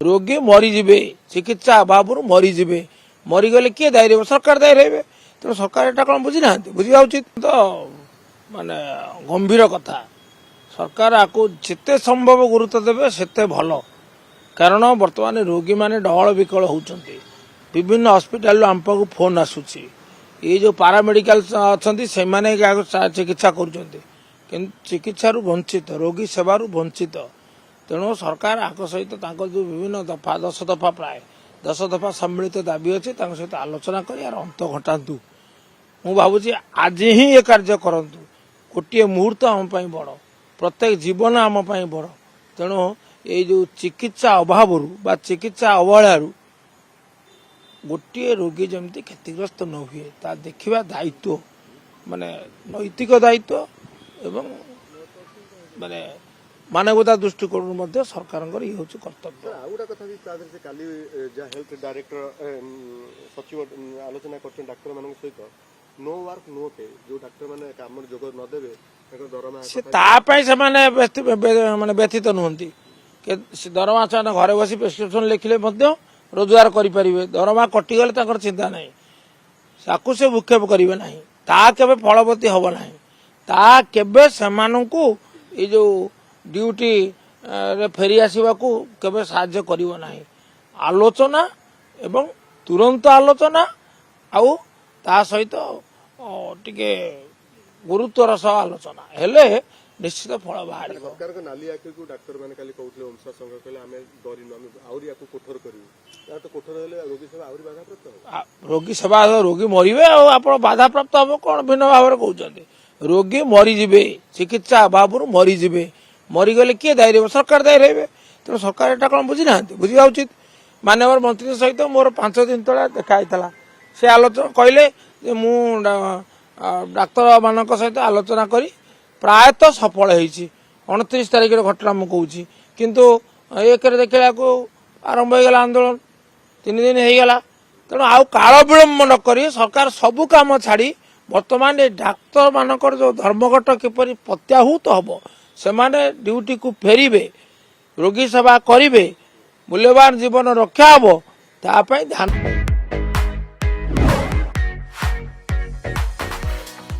रोगी मरीजे चिकित्सा अभाव मरीजे मरीगले किए दायी रही सरकार दायी रही तेणु सरकार एटा कौन बुझी ना बुझा उचित तो माने गंभीर कथा सरकार आपको जिते संभव गुरुत्व देवे सेते भल कारण बर्तमान रोगी मैंने डहल विकल होती विभिन्न हस्पिटाल आम पाक फोन आसूची ये जो पारामेडिकल अच्छा से मैंने चिकित्सा कर चिकित्सा वंचित रोगी सेवा वंचित तेणु सरकार आक सहित जो विभिन्न दफा 10 दफा प्राय 10 दफा सम्मिलित दाबी अच्छे सहित आलोचना कर यार अंत घटातु मु भावुची आज ही ये कार्य करतु गोटे मुहूर्त आम बड़ प्रत्येक जीवन आम बड़ तेणु ये जो चिकित्सा अभाव चिकित्सा अवहेला गोटे रोगी जमी क्षतिग्रस्त न हुए ता देखा दायित्व माने नैतिक दायित्व एवं माने मानवता दृष्टिकोण सरकार ये हूँ कर्तव्य हेल्थ डायरेक्टर सचिव आलोचना कर डाक्तर मान सहित नो वर्क नो पे जो डाक्तर मैंने काम जोग नदेवे दरमा से माने व्यथित नुहति दरमा से घरे बस प्रेस्क्रिप्शन लिखिले रोजगार करें दरमा कटिगले चिंता ना ताकू से भूक्षेप करेंगे ना ताके फलवती हम ना ताके से जो ड्यूटी रे फेरी आसवाकू केबे साहाय्य करिवो नाही आलोचना एवं तुरंत आलोचना आउ ता सहित टिके गुरुत्वर सह आलोचना हेले निश्चित फल बाहर सरकार को नाली आखि को डाक्टर माने खाली कहउतले ओमसा संघ कहले आमे डरिनो आमे आउरी याकू कठोर करिवो या तो कठोर हेले रोगी सेवा आउरी बाधा प्राप्त हो रोगी सेवा रोगी मरिबे आ आपण बाधा प्राप्त हो कोन भिन्न भाव रे कहउचंदी रोगी मरी जिबे चिकित्सा अभाव मरी जिबे मरीगले किए दायी रही सरकार दायी रही तेणु सरकार एटा कौन बुझी ना बुझा उचित माननीय मंत्री सहित मोर 5 दिन तले देखाई से आलोचना कहले मु डाक्तर मान सहित आलोचना करी प्रायतः सफल होती 29 तारिख घटना मुझे कहूँ किंतु एक देखला आरंभ हो आंदोलन 3 दिन होगा तेणु आउ काल विलंब न करी सरकार सबू काम छाड़ी वर्तमान डाक्तर मानकर जो धर्मघट किपरि प्रत्याहूत हम से माने ड्यूटी को फेरिबे रोगी सेवा करिवे मूल्यवान जीवन रक्षा हबो ता पई ध्यान